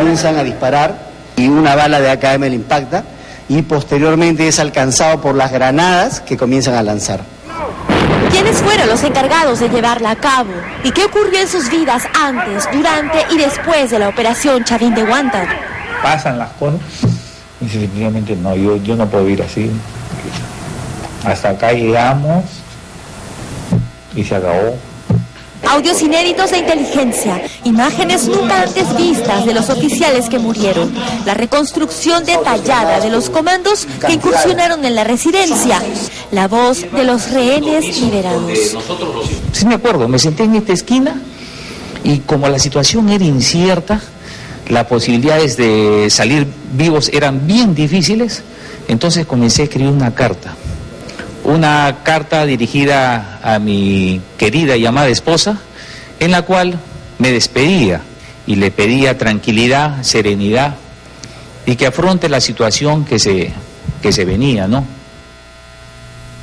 comienzan a disparar y una bala de AKM le impacta y posteriormente es alcanzado por las granadas que comienzan a lanzar. ¿Quiénes fueron los encargados de llevarla a cabo? ¿Y qué ocurrió en sus vidas antes, durante y después de la operación Chavín de Huántar? Pasan las cosas y simplemente no, yo no puedo ir así. Hasta acá llegamos y se acabó. Audios inéditos de inteligencia, imágenes nunca antes vistas de los oficiales que murieron, la reconstrucción detallada de los comandos que incursionaron en la residencia, la voz de los rehenes liberados. Sí me acuerdo, me senté en esta esquina y como la situación era incierta, las posibilidades de salir vivos eran bien difíciles, entonces comencé a escribir una carta dirigida a mi querida y amada esposa, en la cual me despedía y le pedía tranquilidad, serenidad y que afronte la situación que se venía, ¿no?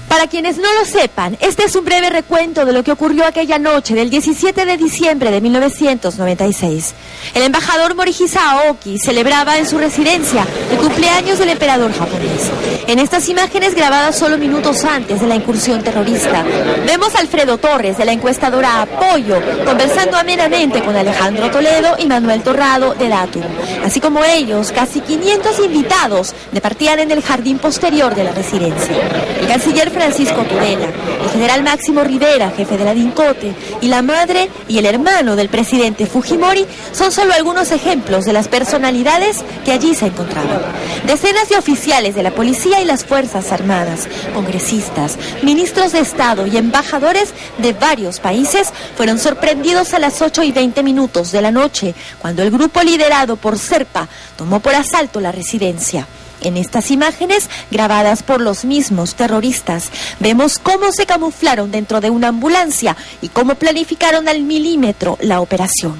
Para quienes no lo sepan, este es un breve recuento de lo que ocurrió aquella noche del 17 de diciembre de 1996. El embajador Morihisa Aoki celebraba en su residencia el cumpleaños del emperador japonés. En estas imágenes grabadas solo minutos antes de la incursión terrorista, vemos a Alfredo Torres de la encuestadora Apoyo conversando amenamente con Alejandro Toledo y Manuel Torrado de Datum. Así como ellos, casi 500 invitados departían en el jardín posterior de la residencia. El canciller Francisco Tudela, el general Máximo Rivera, jefe de la DINCOTE, y la madre y el hermano del presidente Fujimori son solo algunos ejemplos de las personalidades que allí se encontraban. Decenas de oficiales de la policía y las Fuerzas Armadas, congresistas, ministros de Estado y embajadores de varios países fueron sorprendidos a las 8:20 de la noche, cuando el grupo liderado por Serpa tomó por asalto la residencia. En estas imágenes, grabadas por los mismos terroristas, vemos cómo se camuflaron dentro de una ambulancia y cómo planificaron al milímetro la operación.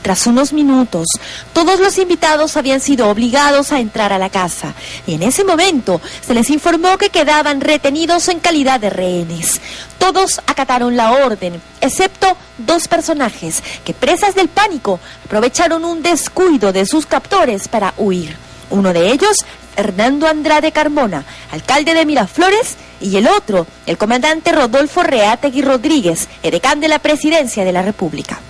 Tras unos minutos, todos los invitados habían sido obligados a entrar a la casa y en ese momento se les informó que quedaban retenidos en calidad de rehenes. Todos acataron la orden, excepto dos personajes que, presas del pánico, aprovecharon un descuido de sus captores para huir. Uno de ellos, Hernando Andrade Carmona, alcalde de Miraflores, y el otro, el comandante Rodolfo Reátegui Rodríguez, edecán de la Presidencia de la República.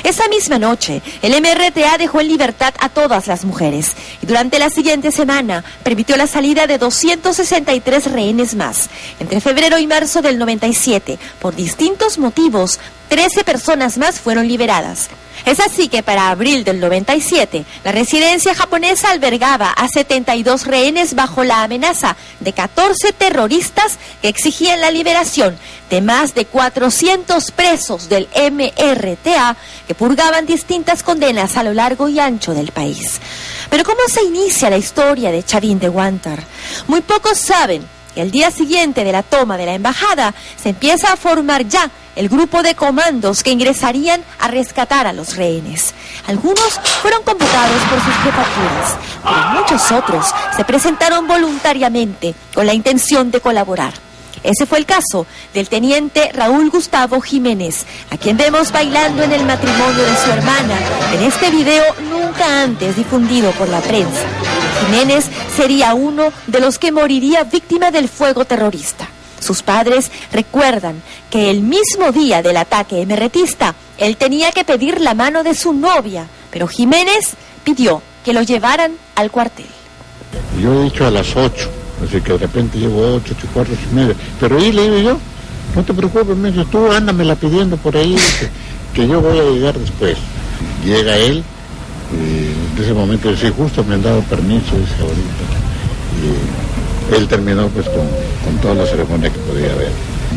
Esa misma noche, el MRTA dejó en libertad a todas las mujeres y durante la siguiente semana permitió la salida de 263 rehenes más. Entre febrero y marzo del 97, por distintos motivos, 13 personas más fueron liberadas. Es así que para abril del 97, la residencia japonesa albergaba a 72 rehenes bajo la amenaza de 14 terroristas que exigían la liberación de más de 400 presos del MRTA que purgaban distintas condenas a lo largo y ancho del país. Pero ¿cómo se inicia la historia de Chavín de Huántar? Muy pocos saben que al día siguiente de la toma de la embajada se empieza a formar ya el grupo de comandos que ingresarían a rescatar a los rehenes. Algunos fueron convocados por sus jefaturas, pero muchos otros se presentaron voluntariamente con la intención de colaborar. Ese fue el caso del teniente Raúl Gustavo Jiménez, a quien vemos bailando en el matrimonio de su hermana, en este video nunca antes difundido por la prensa. Jiménez sería uno de los que moriría víctima del fuego terrorista. Sus padres recuerdan que el mismo día del ataque emerretista, él tenía que pedir la mano de su novia, pero Jiménez pidió que lo llevaran al cuartel. Yo he dicho a las 8, así que de repente llego 8, 8:15, 8:30, pero ahí le digo yo, no te preocupes, me dice, tú ándamela pidiendo por ahí, que yo voy a llegar después. Llega él, y en ese momento dice, justo me han dado permiso, dice ahorita, y él terminó pues con toda la ceremonia que podía haber.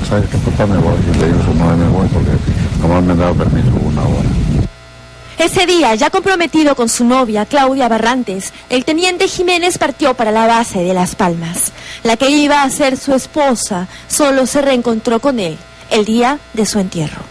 ¿Sabes qué, papá? Me voy, y le digo a su madre, me voy porque nomás me han dado permiso 1 hora. Ese día, ya comprometido con su novia, Claudia Barrantes, el teniente Jiménez partió para la base de Las Palmas. La que iba a ser su esposa solo se reencontró con él el día de su entierro.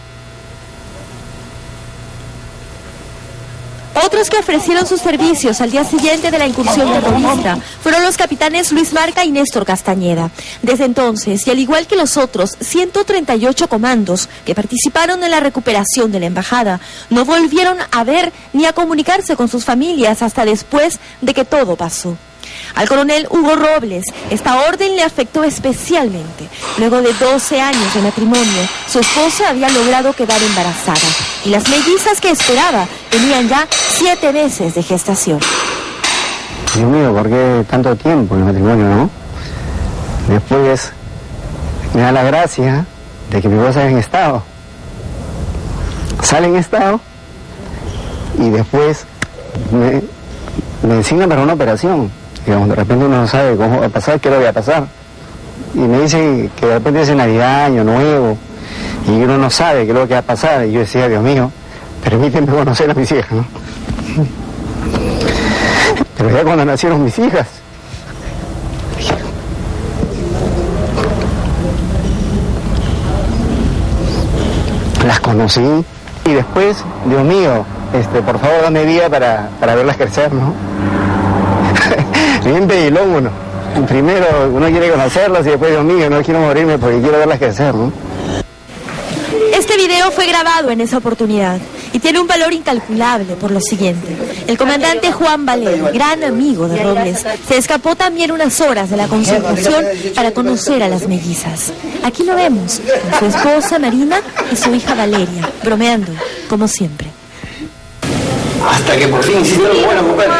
Otros que ofrecieron sus servicios al día siguiente de la incursión terrorista fueron los capitanes Luis Marca y Néstor Castañeda. Desde entonces, y al igual que los otros 138 comandos que participaron en la recuperación de la embajada, no volvieron a ver ni a comunicarse con sus familias hasta después de que todo pasó. Al coronel Hugo Robles, esta orden le afectó especialmente. Luego de 12 años de matrimonio, su esposa había logrado quedar embarazada y las mellizas que esperaba tenían ya 7 meses de gestación. Dios mío, ¿por qué tanto tiempo en el matrimonio, no? Después me da la gracia de que mi esposa es en estado. Sale en estado y después me designan para una operación. Digamos, de repente uno no sabe cómo va a pasar, qué le va a pasar. Y me dicen que de repente es Navidad, Año Nuevo, y uno no sabe qué es lo que va a pasar. Y yo decía, Dios mío, permíteme conocer a mis hijas, ¿no? Pero ya cuando nacieron mis hijas, las conocí y después, Dios mío, por favor dame vida para verlas crecer, ¿no? Bien pedilón uno. Primero uno quiere conocerlas y después, Dios mío, no quiero morirme porque quiero verlas crecer, ¿no? Este video fue grabado en esa oportunidad y tiene un valor incalculable por lo siguiente. El comandante Juan Valer, gran amigo de Robles, se escapó también unas horas de la concentración para conocer a las mellizas. Aquí lo vemos, con su esposa Marina y su hija Valeria, bromeando, como siempre. Hasta que por fin hiciste algo bueno, compadre.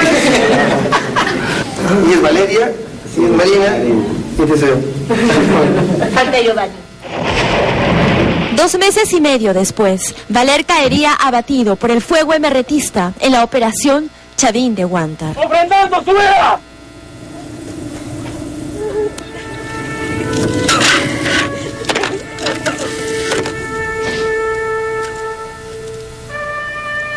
Y es Valeria, y es Marina, y este soy yo. Falta yo, Valeria. 2 meses y medio después, Valer caería abatido por el fuego emerretista en la operación Chavín de Huántar. ¡Ofrendando su vida!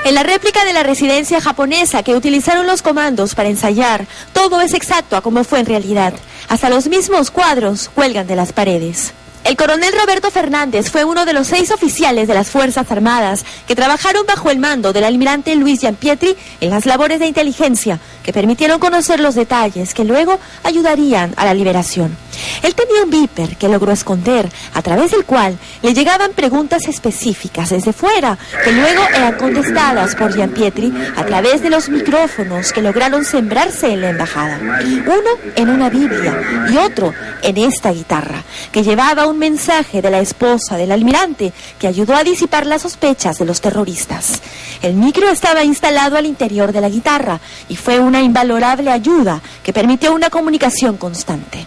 En la réplica de la residencia japonesa que utilizaron los comandos para ensayar, todo es exacto a como fue en realidad. Hasta los mismos cuadros cuelgan de las paredes. El coronel Roberto Fernández fue uno de los 6 oficiales de las Fuerzas Armadas que trabajaron bajo el mando del almirante Luis Gianpietri en las labores de inteligencia que permitieron conocer los detalles que luego ayudarían a la liberación. Él tenía un beeper que logró esconder, a través del cual le llegaban preguntas específicas desde fuera, que luego eran contestadas por Gianpietri a través de los micrófonos que lograron sembrarse en la embajada. Uno en una Biblia y otro en esta guitarra, que llevaba un mensaje de la esposa del almirante que ayudó a disipar las sospechas de los terroristas. El micro estaba instalado al interior de la guitarra y fue una invalorable ayuda que permitió una comunicación constante.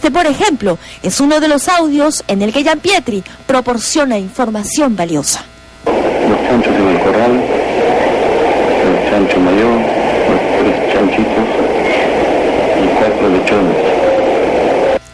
Por ejemplo, es uno de los audios en el que Gianpietri proporciona información valiosa. Los chanchos en el corral, el chancho mayor, los 3 chanchitos y 4 lechones.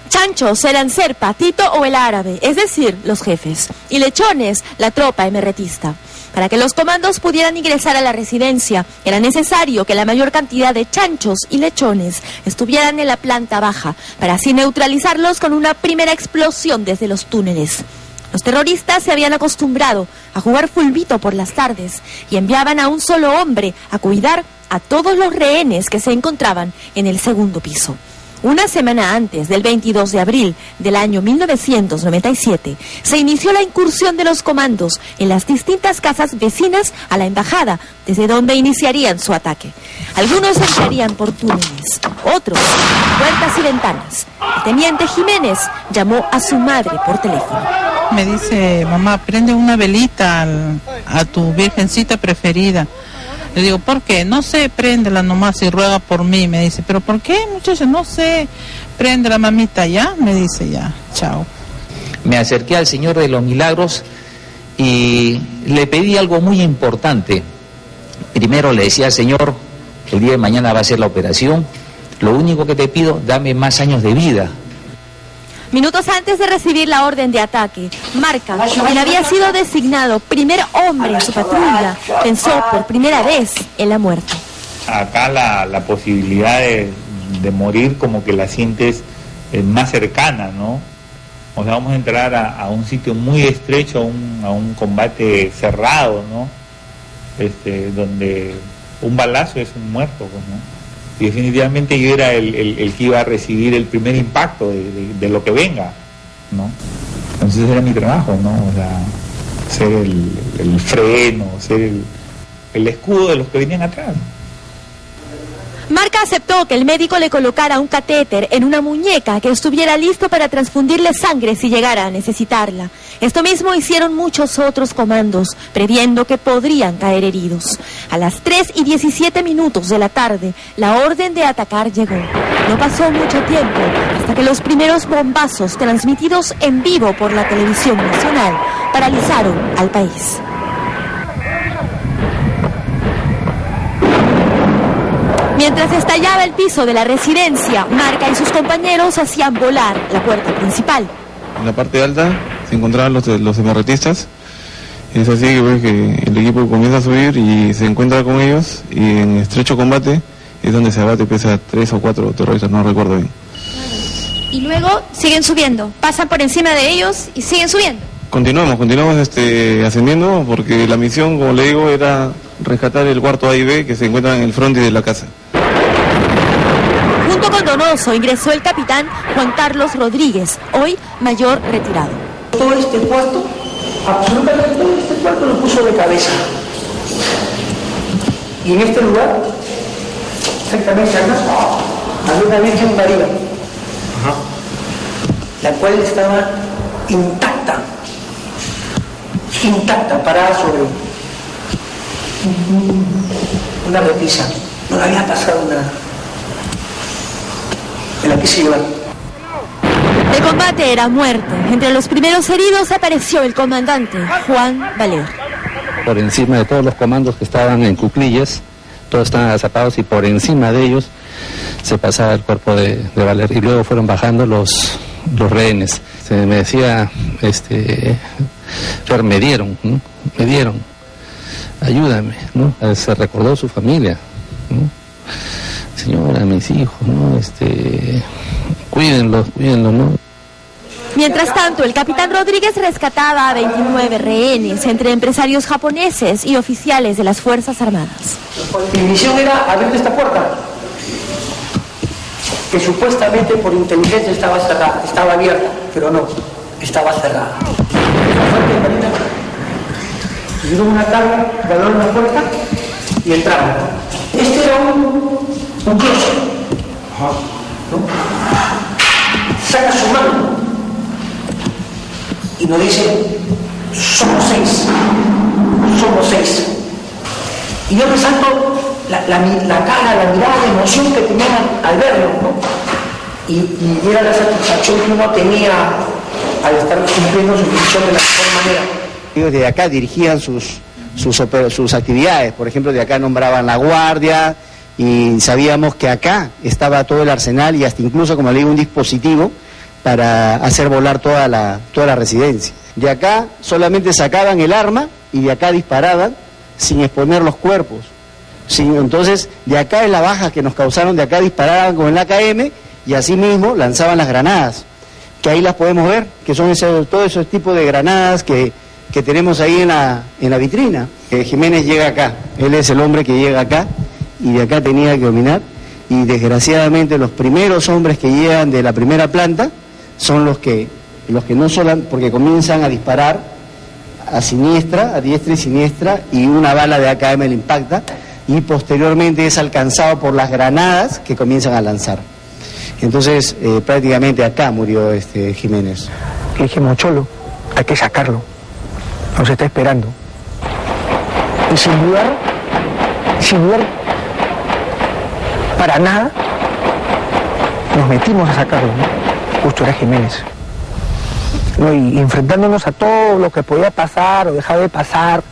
Chanchos eran Serpa, Tito o el árabe, es decir, los jefes, y lechones, la tropa emerretista. Para que los comandos pudieran ingresar a la residencia, era necesario que la mayor cantidad de chanchos y lechones estuvieran en la planta baja, para así neutralizarlos con una primera explosión desde los túneles. Los terroristas se habían acostumbrado a jugar fulbito por las tardes y enviaban a un solo hombre a cuidar a todos los rehenes que se encontraban en el segundo piso. Una semana antes del 22 de abril del año 1997, se inició la incursión de los comandos en las distintas casas vecinas a la embajada, desde donde iniciarían su ataque. Algunos entrarían por túneles, otros por puertas y ventanas. El teniente Jiménez llamó a su madre por teléfono. Me dice, mamá, prende una velita a tu virgencita preferida. Le digo, ¿por qué? No sé, préndela nomás y ruega por mí. Me dice, ¿pero por qué, muchacha? No sé, préndela, mamita, ya. Me dice, ya, chao. Me acerqué al Señor de los Milagros y le pedí algo muy importante. Primero le decía, Señor, el día de mañana va a ser la operación. Lo único que te pido, dame más años de vida. Minutos antes de recibir la orden de ataque, Marca, quien había sido designado primer hombre en su patrulla, pensó por primera vez en la muerte. Acá la posibilidad de morir como que la sientes más cercana, ¿no? O sea, vamos a entrar a un sitio muy estrecho, a un combate cerrado, ¿no? Donde un balazo es un muerto, pues, ¿no? Y definitivamente yo era el que iba a recibir el primer impacto de lo que venga, ¿no? Entonces era mi trabajo, ¿no? O sea, ser el freno, ser el escudo de los que venían atrás. Marca aceptó que el médico le colocara un catéter en una muñeca que estuviera listo para transfundirle sangre si llegara a necesitarla. Esto mismo hicieron muchos otros comandos, previendo que podrían caer heridos. A las 3:17 de la tarde, la orden de atacar llegó. No pasó mucho tiempo hasta que los primeros bombazos transmitidos en vivo por la televisión nacional paralizaron al país. Mientras estallaba el piso de la residencia, Marca y sus compañeros hacían volar la puerta principal. En la parte alta se encontraban los emerretistas. Es así que ves que el equipo comienza a subir y se encuentra con ellos, y en estrecho combate es donde se abate, pese a 3 o 4 terroristas, no recuerdo bien. Y luego siguen subiendo, pasan por encima de ellos y siguen subiendo. Continuamos ascendiendo, porque la misión, como le digo, era rescatar el cuarto A y B que se encuentran en el frontis de la casa. Junto con Donoso ingresó el capitán Juan Carlos Rodríguez, hoy mayor retirado. Todo este cuarto, absolutamente todo este cuarto lo puso de cabeza. Y en este lugar, exactamente acá, había una Virgen María, la cual estaba intacta, parada sobre una repisa. No le había pasado nada. Me la quise llevar. El combate era muerte. Entre los primeros heridos apareció el comandante Juan Valer. Por encima de todos los comandos que estaban en cuclillas, todos estaban agazapados, y por encima de ellos se pasaba el cuerpo de Valer, y luego fueron bajando los rehenes. Se me decía, Fer, me dieron, ayúdame, ¿no? Se recordó su familia, ¿no? Señora, mis hijos, ¿no? Cuídenlos, ¿no? Mientras tanto, el capitán Rodríguez rescataba a 29 rehenes entre empresarios japoneses y oficiales de las Fuerzas Armadas. Mi misión era abrir esta puerta, que supuestamente por inteligencia estaba cerrada, estaba abierta, pero no, estaba cerrada. Hicieron una carga, abrieron la puerta y entraron. Este era un closet, ¿no? Saca su mano y nos dice, somos seis. Y yo resalto la cara, la mirada de emoción que tenían al verlo, ¿no? Y era la satisfacción que uno tenía al estar cumpliendo su misión de la mejor manera. Ellos de acá dirigían sus actividades, por ejemplo, de acá nombraban la guardia, y sabíamos que acá estaba todo el arsenal y hasta incluso, como le digo, un dispositivo para hacer volar toda la residencia. De acá solamente sacaban el arma y de acá disparaban sin exponer los cuerpos. Entonces, de acá es la baja que nos causaron, de acá disparaban con el AKM y así mismo lanzaban las granadas, que ahí las podemos ver, que son todos esos tipos de granadas que tenemos ahí en la vitrina. Jiménez llega acá, él es el hombre que llega acá, y de acá tenía que dominar, y desgraciadamente los primeros hombres que llegan de la primera planta son los que no solo, porque comienzan a disparar a diestra y siniestra, y una bala de AKM le impacta, y posteriormente es alcanzado por las granadas que comienzan a lanzar. Entonces, prácticamente acá murió Jiménez. Le dije, Mocholo, hay que sacarlo, nos está esperando. Y sin dudar para nada, nos metimos a sacarlo, ¿no? Justo era Jiménez, ¿no? Y enfrentándonos a todo lo que podía pasar o dejar de pasar,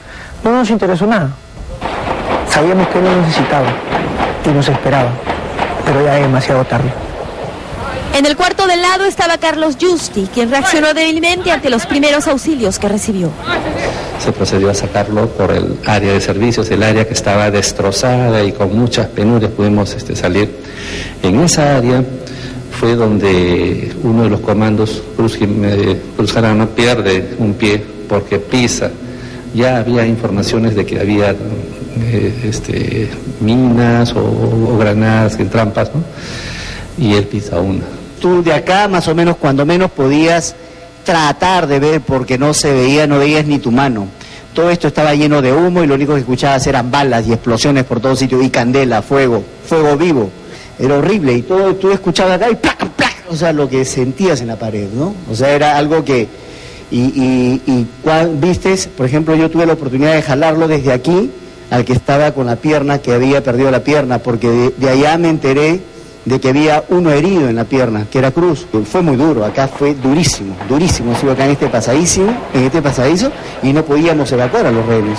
no nos interesó nada. Sabíamos que él lo necesitaba y nos esperaba, pero ya es demasiado tarde. En el cuarto del lado estaba Carlos Justi, quien reaccionó débilmente ante los primeros auxilios que recibió. Se procedió a sacarlo por el área de servicios, el área que estaba destrozada y con muchas penurias pudimos salir. En esa área fue donde uno de los comandos, Cruz Jarana, pierde un pie porque pisa ya había informaciones de que había minas o granadas en trampas, ¿no? Y él pisa una. Tú de acá más o menos cuando menos podías tratar de ver, porque no se veía, no veías ni tu mano. Todo esto estaba lleno de humo y lo único que escuchabas eran balas y explosiones por todos sitios y candela, fuego vivo. Era horrible y todo tú escuchabas acá y ¡plac, plac! O sea, lo que sentías en la pared, ¿no? O sea, era algo que... vistes, por ejemplo, yo tuve la oportunidad de jalarlo desde aquí al que estaba con la pierna, que había perdido la pierna, porque de allá me enteré de que había uno herido en la pierna, que era Cruz. Fue muy duro, acá fue durísimo, durísimo. Estuve acá en este pasadizo, y no podíamos evacuar a los rehenes.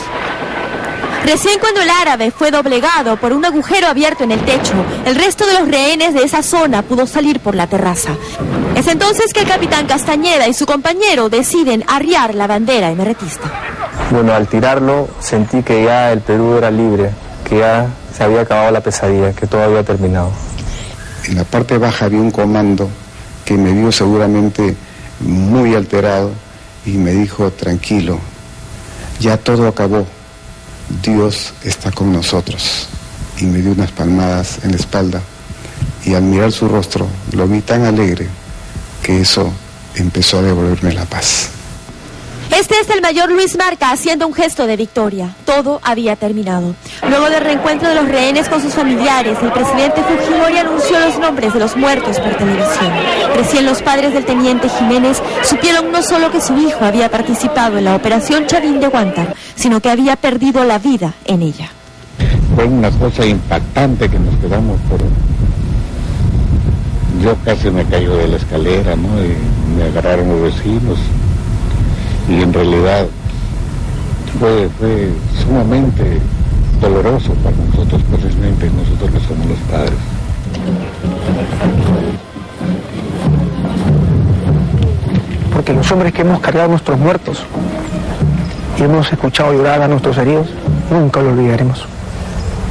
Recién cuando el árabe fue doblegado por un agujero abierto en el techo, el resto de los rehenes de esa zona pudo salir por la terraza. Es entonces que el capitán Castañeda y su compañero deciden arriar la bandera emeretista. Bueno, al tirarlo sentí que ya el Perú era libre, que ya se había acabado la pesadilla, que todo había terminado. En la parte baja había un comando que me vio seguramente muy alterado y me dijo: tranquilo, ya todo acabó, Dios está con nosotros. Y me dio unas palmadas en la espalda y al mirar su rostro lo vi tan alegre que eso empezó a devolverme la paz. Este es el mayor Luis Marca haciendo un gesto de victoria. Todo había terminado. Luego del reencuentro de los rehenes con sus familiares, el presidente Fujimori anunció los nombres de los muertos por televisión. Recién los padres del teniente Jiménez supieron no solo que su hijo había participado en la operación Chavín de Huántar, sino que había perdido la vida en ella. Fue una cosa impactante que nos quedamos por... Yo casi me caigo de la escalera, ¿no? Y me agarraron los vecinos. Y en realidad fue sumamente doloroso para nosotros, precisamente nosotros que somos los padres. Porque los hombres que hemos cargado a nuestros muertos y hemos escuchado llorar a nuestros heridos, nunca lo olvidaremos.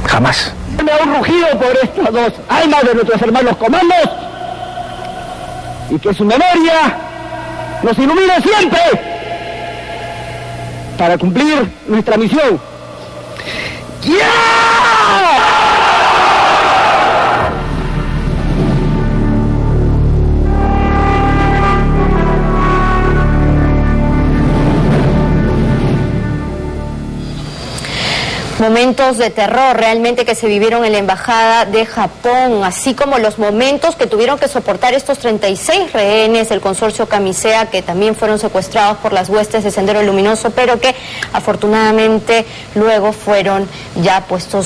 Jamás. Me ha un rugido por estas dos almas de nuestros hermanos comandos y que su memoria nos ilumine siempre para cumplir nuestra misión. Momentos de terror realmente que se vivieron en la Embajada de Japón, así como los momentos que tuvieron que soportar estos 36 rehenes del consorcio Camisea, que también fueron secuestrados por las huestes de Sendero Luminoso, pero que afortunadamente luego fueron ya puestos